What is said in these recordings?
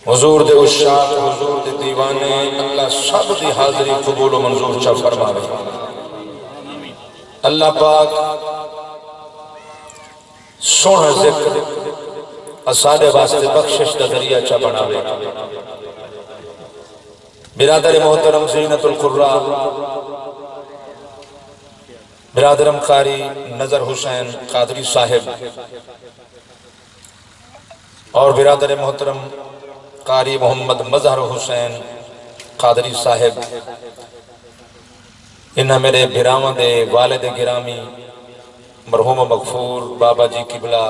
حضور دے عشاق، حضور دے دیوانے، اللہ سب دی حاضری قبول و منظور چا فرماوے۔ اللہ پاک سونا ذکر اسادے واسطے بخشش دا ذریعہ چا بناوے۔ برادر محترم زینت القرآ، برادرم قاری نظر حسین قادری صاحب اور برادر محترم قاری محمد مظہر حسین قادری صاحب، انہاں میرے بھراواں دے والد گرامی مرحوم مغفور بابا جی قبلہ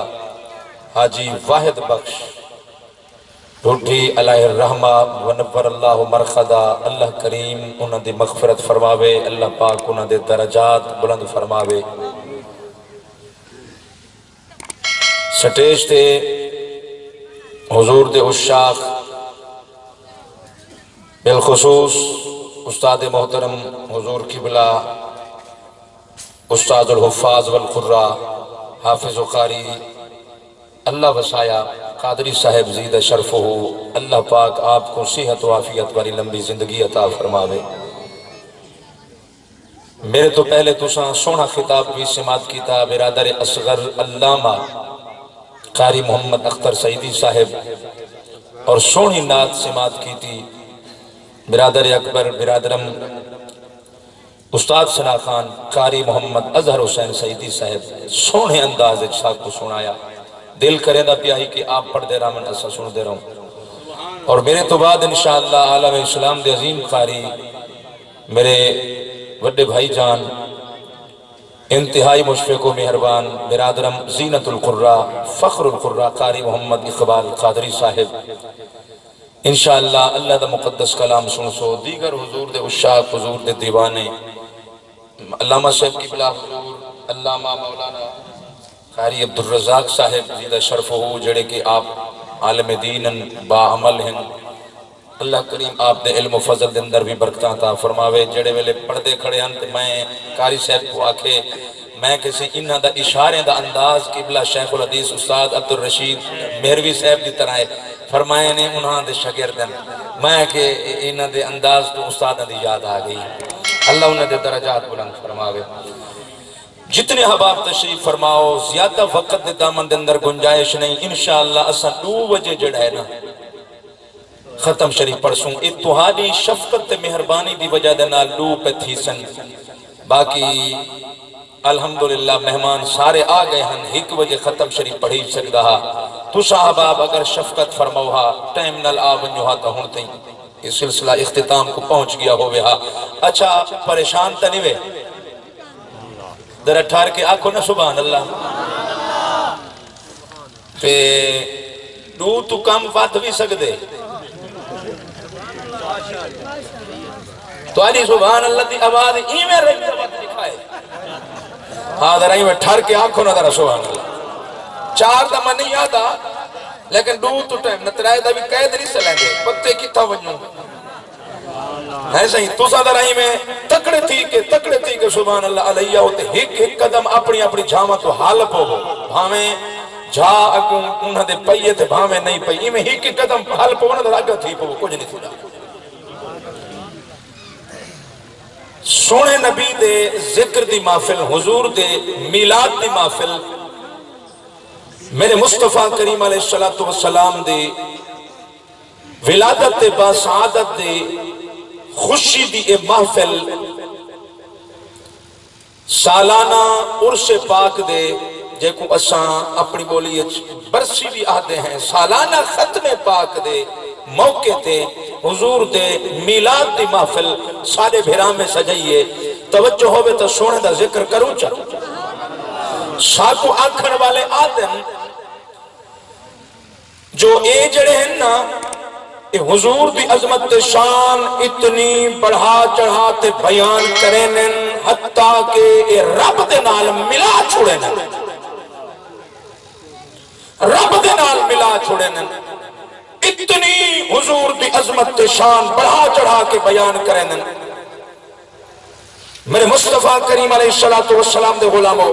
حاجی واحد بخش ڈھوٹھی علیہ الرحمہ ونور اللہ مرخدہ، اللہ کریم انہاں دی مغفرت فرماوے، اللہ پاک انہاں دے درجات بلند فرماوے۔ سٹیج تے حضور دے عشاق بالخصوص استاد محترم حضور قبلہ استاد الحفاظ والقرآ حافظ و قاری اللہ وسایا قادری صاحب زید شرف ہو، اللہ پاک آپ کو صحت و عافیت والی لمبی زندگی عطا فرماوے۔ میرے تو پہلے تساں سونا خطاب بھی سماعت کی تھا برادر اصغر علامہ قاری محمد اختر سعیدی صاحب، اور سونی نعت سماعت کی تھی برادر اکبر برادرم استاد ثنا خان قاری محمد اظہر حسین سعیدی صاحب، سونے انداز ایک ساتھ کو سنایا، دل کرے دا پیاہی کہ آپ پڑھ دے رہا، من ایسا سن دے رہا ہوں۔ اور میرے تو بعد انشاءاللہ عالم اسلام دے عظیم قاری میرے وڈے بھائی جان انتہائی مشفق و مہربان برادرم زینت القرآ فخر القرآ قاری محمد اقبال قادری صاحب، انشاءاللہ اللہ دا مقدس کلام سن سو۔ دیگر حضور دے عشاق، حضور دے دیوانے، علامہ صاحب قبلہ حضور علامہ مولانا قاری عبدالرزاق صاحب زیدہ شرف ہو، جڑے کہ آپ عالم دین با عمل ہیں، اللہ کریم آپ دے علم و فضل دے اندر بھی برکتاں عطا فرماوے۔ جڑے ویلے پردے کھڑے ہیں میں قاری صاحب کو آکھے میں کسی انہاں دا اشارے دا انداز قبلہ شیخ الحدیث استاد عبدالرشید مہروی صاحب دی طرح فرمائے نے انہاں دے شاگردن، میں کہ انہاں دے انداز تو استادہ دی یاد آ گئی، اللہ انہاں دے درجات بلند فرماوے۔ جتنے حباب تشریف فرماؤ، زیادہ وقت دے دامن دے اندر گنجائش نہیں، انشاءاللہ اسا 2 بجے جڑا ہے نا ختم شریف پڑھسوں، اتحادی شفقت مہربانی دی وجہ دے نال 2 پہ تھی سن، باقی الحمدللہ مہمان سارے آ گئے ہیں، 1 بجے ختم شریف پڑھی سکتا ہا، تو صاحباب اگر شفقت فرماؤ ہا ٹائم نال آونجو ہا تو ہونتے ہیں یہ سلسلہ اختتام کو پہنچ گیا ہوئے ہا۔ اچھا پریشان تا نہیں وے در ٹھار کے آنکھو نا سبحان اللہ پہ 2 تو کم بات بھی سکتے تو آلی سبحان اللہ دی آواز ایمیں رہی بات دکھائے، ہاں در ایمیں ٹھار کے آنکھو نا در سبحان اللہ 4 دا من نہیں آتا لیکن 2 تو ٹائم نترائے دا بھی قید نہیں سلیں گے پتے کی تھا ونجوں ایسا ہی تو سا در ایمیں تکڑے تھی کہ سبحان اللہ علیہ ہوتے ایک قدم اپنی اپنی جھاما تو حال پو ہو بھامیں جھا اکوں انہاں دے پئیے تھے بھامیں نہیں پئی ایمیں ایک قدم حال پو نا در آگا تھی پو کچھ نہیں تھوڑا۔ سونے نبی دے ذکر دی محفل، حضور دے میلاد دی محفل، میرے مصطفیٰ کریم علیہ السلام دے ولادت دے با سعادت دے خوشی دی اے محفل سالانہ عرس پاک دے جے کو اساں اپنی بولی برسی بھی آدھے ہیں، سالانہ ختم پاک دے موقع تے حضور دے میلاد دی محفل سارے بھیرام میں سجائیے، توجہ ہوئے تو سونے دا ذکر کروں چاہتا ساکو آنکھن والے آدم جو اے جڑے ہیں نا اے حضور دی عظمت شان اتنی بڑھا چڑھا تے بیان کریں حتیٰ کہ اے رب دے نال ملا چھوڑیں رب دے نال ملا چھوڑیں اتنی حضور دی عظمت شان بڑھا چڑھا کے بیان کریں میرے مصطفیٰ کریم علیہ السلام دے غلاموں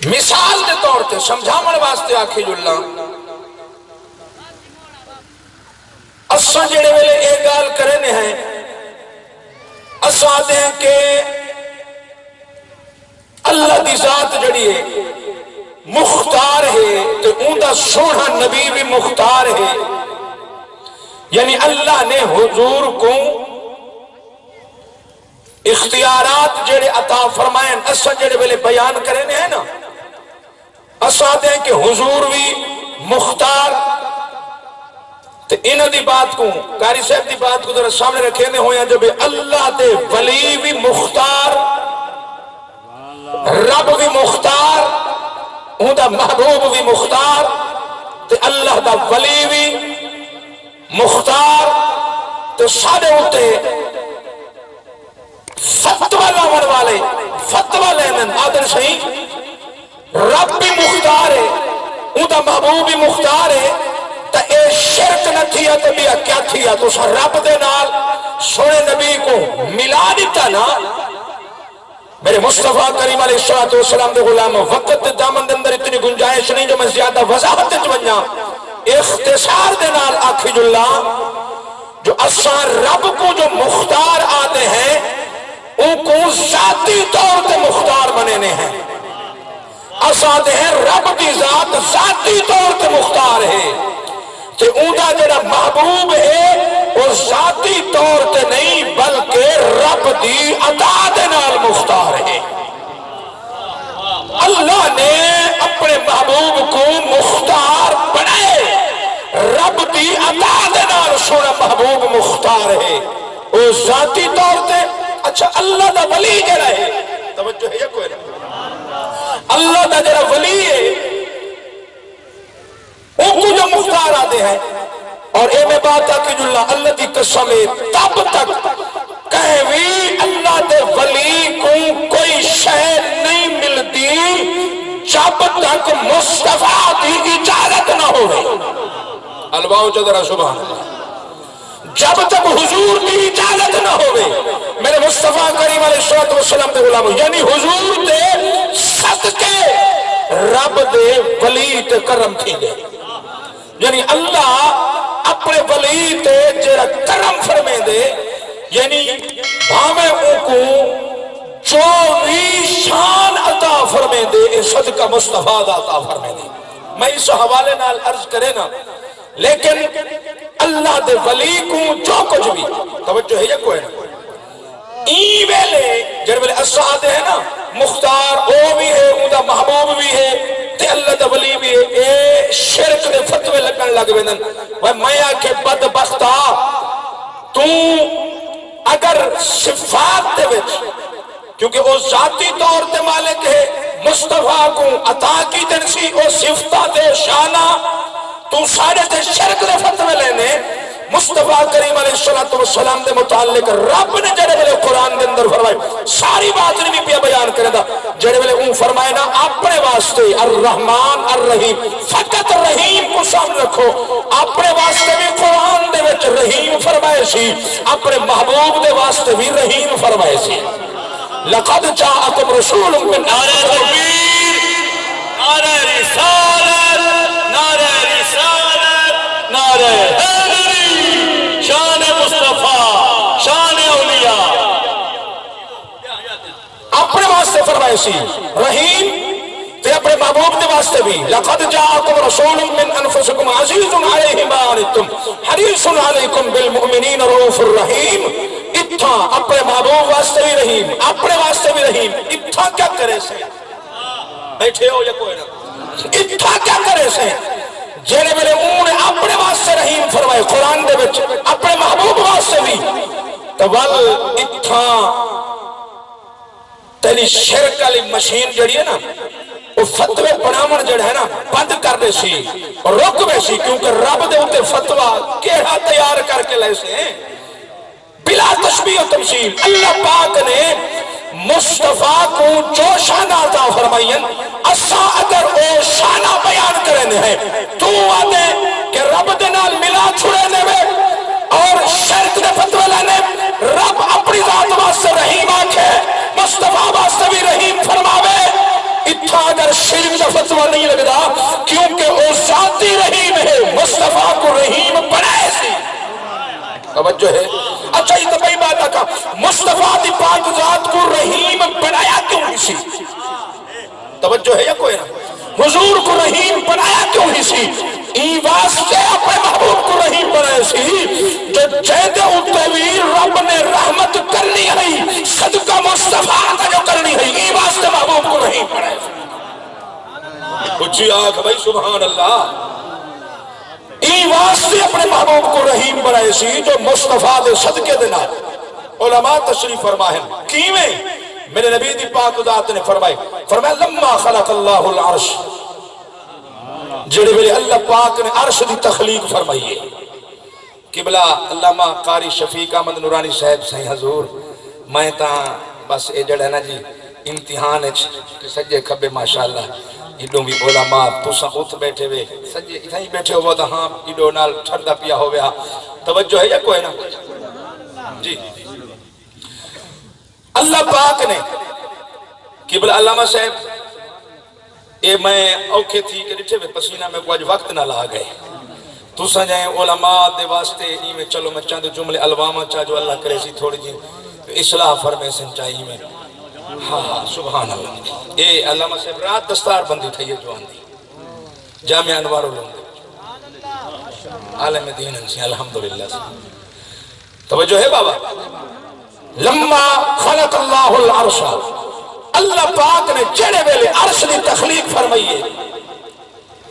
مثال دے طور تے سمجھامن واسطے آکھی اللہ اساں جڑے ویلے اے گال کرنے ہیں اساں دیں کہ اللہ دی ذات جڑی ہے مختار ہے تو اوندا سونا نبی بھی مختار ہے، یعنی اللہ نے حضور کو اختیارات جڑے عطا فرمائیں اساں جڑے ویلے بیان کرنے ہیں نا اساں دیں کہ حضور بھی مختار تو انہ دی بات کو قاری صاحب دی بات کو ذرا سامنے رکھے ہوئے جب اللہ دے ولی بھی مختار رب بھی مختار اون دا محبوب بھی مختار تے اللہ دا ولی بھی مختار تو سارے ہوتے فتوہ لاؤن والے فتوہ لینے آدر صحیح رب بھی مختار ہے اون دا محبوب بھی مختار ہے تا اے شرک نہ تھیا تو بیا کیا تھیا تو سا رب دے نال سونے نبی کو ملا دیتا نا میرے مصطفیٰ کریم علیہ السلام دے غلام وقت دامن دے اندر اتنی گنجائش نہیں جو میں زیادہ وضاحت چونیا اختصار دے نال آکھی جللہ جو اساں رب کو جو مختار آتے ہیں ان کو ذاتی طور تے مختار بنینے ہیں اساں دے ہیں رب کی ذات ذاتی طور تے مختار ہے کہ اوندا جڑا محبوب ہے وہ ذاتی طور تے نہیں بلکہ رب دی عطا دے نال مختار ہے اللہ نے اپنے محبوب کو مختار بنائے رب دی عطا دے نال سونا محبوب مختار ہے وہ ذاتی طور تے اچھا اللہ دا ولی جڑا ہے توجہ ہے یا کوئی نہیں اللہ دا جڑا ولی ہے ان کو جو مختار آتے ہیں اور اے میں بات آکی جو اللہ دی قسم تب تک کہوی اللہ دے ولی کو کوئی شے نہیں ملتی جب تک مصطفیٰ دی اجازت نہ ہوئے الواؤ چدرہ سبحان اللہ جب تک حضور کی اجازت نہ ہوئے میرے مصطفیٰ کریم علیہ السلام دے غلام یعنی حضور دے صدقے رب دے ولی تے کرم تھی دے یعنی اللہ اپنے ولی تے جیرا کرم فرمے دے یعنی بھامے ان کو جو بھی شان عطا فرمے دے صدقہ مصطفیٰ عطا فرمے دے میں اس حوالے نال عرض کرے نا لیکن اللہ دے ولی کو جو کچھ بھی توجہ ہے یا کوئی نا این ویلے جر ویلے اسعاد ہے نا مختار او بھی ہے اوندا محبوب بھی ہے تے اللہ دا ولی بھی ہے اے شرک دے فتوے لگن لگ ویندن میں آکھے بدبختا تو اگر صفات دے وچ کیونکہ وہ ذاتی طور تے مالک ہے مصطفیٰ کو عطا کی دنسی او صفتہ دے شانہ تو سارے تے شرک دے فتوے لینے مصطفیٰ کریم علیہ السلام دے متعلق رب نے جڑے ویلے قرآن دے اندر فرمائے ساری بات نہیں بھی پیا بیان کرے دا جڑے ویلے اون فرمائے نا اپنے واسطے الرحمن الرحیم فقط رحیم کو سامنے رکھو اپنے واسطے بھی قرآن دے وچ رحیم فرمائے سی اپنے محبوب دے واسطے بھی رحیم فرمائے سی لقد جاءکم رسول من نعرہ تکبیر نعرہ رسالت نعرہ رسالت نعرہ شان مصطفیٰ شان اولیاء اپنے واسطے فرمائے سی رحیم تے اپنے محبوب دے واسطے بھی لقد جاءکم رسول من انفسکم عزیز علیہ ما عنتم حریص علیکم بالمؤمنین رؤوف الرحیم اتھا اپنے محبوب واسطے بھی رحیم اپنے واسطے بھی رحیم اتھا کیا کرے سے بیٹھے ہو یا کوئی نہ اتھا کیا کرے سے جینے میرے اون اپنے واسطے رحیم فرمائے قرآن دے بچ اپنے محبوب واسطے بھی تول اتھا تیلی شرک علی مشین جڑی ہے نا وہ فتوے پڑھامن جڑ ہے نا بند کر دے سی اور رک بے سی کیونکہ رب دے ہوتے فتوہ کیڑا تیار کر کے لے سے ہیں بلا تشبیہ و تمثیل اللہ پاک نے مصطفیٰ کو جو شانہ عطا فرمائین اسا اگر او شانہ بیان کرنے ہیں تو آدھے کہ رب دے نال ملا چھوڑے میں اور شرک دے فتوہ لینے رب اپنی ذات واسطے رحیم آنکھے مصطفیٰ واسطے بھی رحیم فرماوے اتھا اگر شرک دے فتوہ نہیں لگدا کیونکہ او ذاتی رحیم ہے مصطفیٰ کو رحیم بنائے سی توجہ ہے. اچھا یہ تو بھئی بات آکا مصطفیٰ دی پاک ذات کو رحیم بنایا کیوں اسی؟ توجہ ہے یا کوئی نہ؟ حضور کو رحیم بنایا کیوں اسی؟ ای واسطے اپنے محبوب کو رحیم بنائے سی جو جیدے اتویر رب نے رحمت کرنی ہے صدقہ مصطفیٰ کا جو کرنی ہے ای واسطے محبوب کو رحیم بنائے سی. اچھی آنکھ بھائی سبحان اللہ. ای واسطے اپنے محبوب کو رحیم بنائے سی جو مصطفیٰ دے صدقے دینا. علماء تشریف فرمائیں کیویں میرے نبی دی پاک ذات نے فرمایا لما خلق اللہ العرش جڑے ویلے اللہ پاک نے عرش دی تخلیق فرمائیے. قبلہ علامہ قاری شفیق احمد نورانی صاحب سائیں حضور میں تاں بس اے جڑا نا جی امتحان سجے کھبے ماشاءاللہ ایڈوں بھی علماء تساں اتھ بیٹھے ہوئے سجے اتھائی بیٹھے ہو تو ہاں ایڈوں نال ٹھردہ پیا ہو گیا. توجہ ہے یا کوئی نا جی. اللہ پاک نے قبلہ علامہ صاحب اے میں اوکھے تھی کہ ڈٹھے میں پسینہ میں کوئی وقت نہ لا گئے تو سنجائیں علماء دے واسطے ہی میں چلو میں چاند جملے الواما چاہ جو اللہ کرے سی تھوڑی جی اصلاح فرمے سن چاہیے میں. ہاں سبحان اللہ. اے علامہ صاحب رات دستار بندی تھا یہ جو آندھی جامعہ انوار علوم عالم دین انسی الحمدللہ سے. توجہ ہے بابا. لما خلق اللہ العرش اللہ پاک نے جڑے ویلے عرش دی تخلیق فرمائیے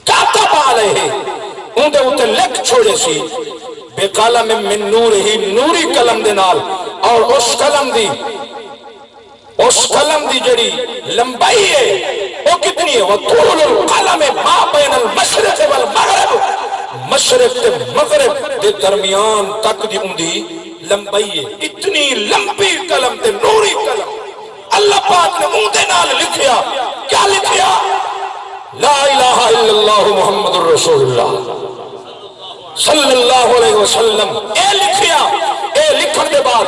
کاتب علیہ اندے اتے لکھ چھوڑے سی بے قلم من نور ہی نوری قلم دے نال اور اس قلم دی جڑی لمبائی ہے وہ کتنی ہے وطول القلم ما بین المشرق والمغرب مشرق تے مغرب دے درمیان تک دی اندی لمبائی ہے. اتنی لمبی قلم تے نوری قلم اللہ پاک نے اندے نال لکھیا. کیا لکھیا؟ لا الہ الا اللہ محمد الرسول اللہ صلی اللہ علیہ وسلم. اے لکھیا. اے لکھن کے بعد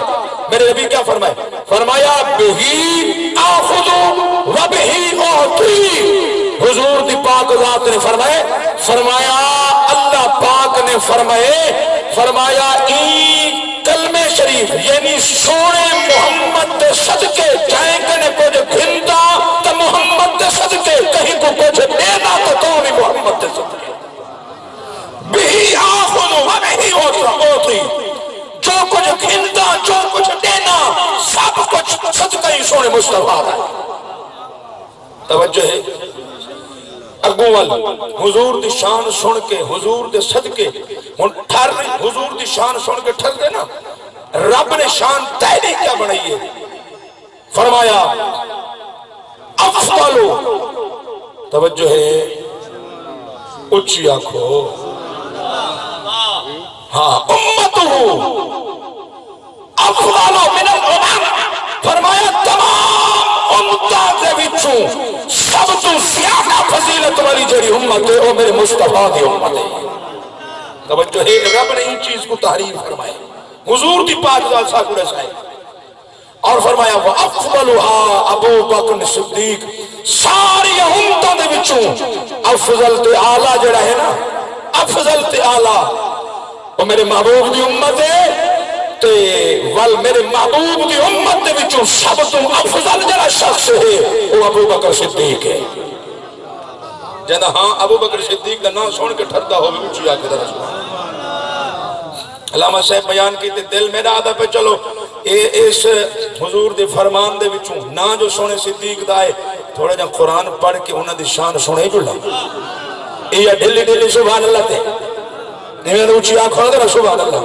میرے نبی کیا فرمایا بہی آخذو و بہی اعطی. حضور دی پاک ذات نے فرمایا اللہ پاک نے فرمایا ای کلمہ شریف یعنی سونے محمد دے صدقے جائیں کنے کچھ گھنٹا تو محمد دے صدقے کہیں کو کچھ دینا تو بھی محمد دے صدقے بہی آخذ و بہی اعطی. جو کچھ گھنٹا جو کچھ دینا سب کچھ صدقہ ہی سونے مصطفیٰ ہے. توجہ ہے. اگوال حضور دی شان سن کے حضور دے صدقے حضور دی شان سن کے ٹھر دے نا رب نے شان تیری کیا بنائی ہے. فرمایا افضلو توجہ ہے اچھی آنکھو ہاں امتو افضلو من الامم. فرمایا تمام امتاں دے وچوں سب تو زیادہ فضیلت والی جڑی امت ہے وہ میرے مصطفیٰ کی امت ہے. توجہ ہے رب نے ان چیز کو تحریر فرمایا حضور کی پاک ذات سا کو رسائے اور فرمایا وَأَفْضَلُهَا ابو بکر صدیق. ساری امتوں دے وچوں افضل تے اعلیٰ جڑا ہے نا افضل تے اعلیٰ وہ میرے محبوب دی امت ہے تے وال میرے محبوب دی امت دے وچوں سب تو افضل جڑا شخص ہے وہ ابو بکر صدیق ہے. جنہ ہاں ابو بکر صدیق دا نام سن کے ٹھردا ہوئے اچھی آکے دا رسول. علامہ صاحب بیان کی تے دل میرا آدھا پہ چلو اس حضور دے فرمان دے وچوں نا جو سونے صدیق دا ہے تھوڑا جا قرآن پڑھ کے انہاں دی شان سنے جو لگ یہ ڈھلی ڈھلی سبحان اللہ تے نہیں میں تو اچھی آنکھ ہونا دے سبحان اللہ.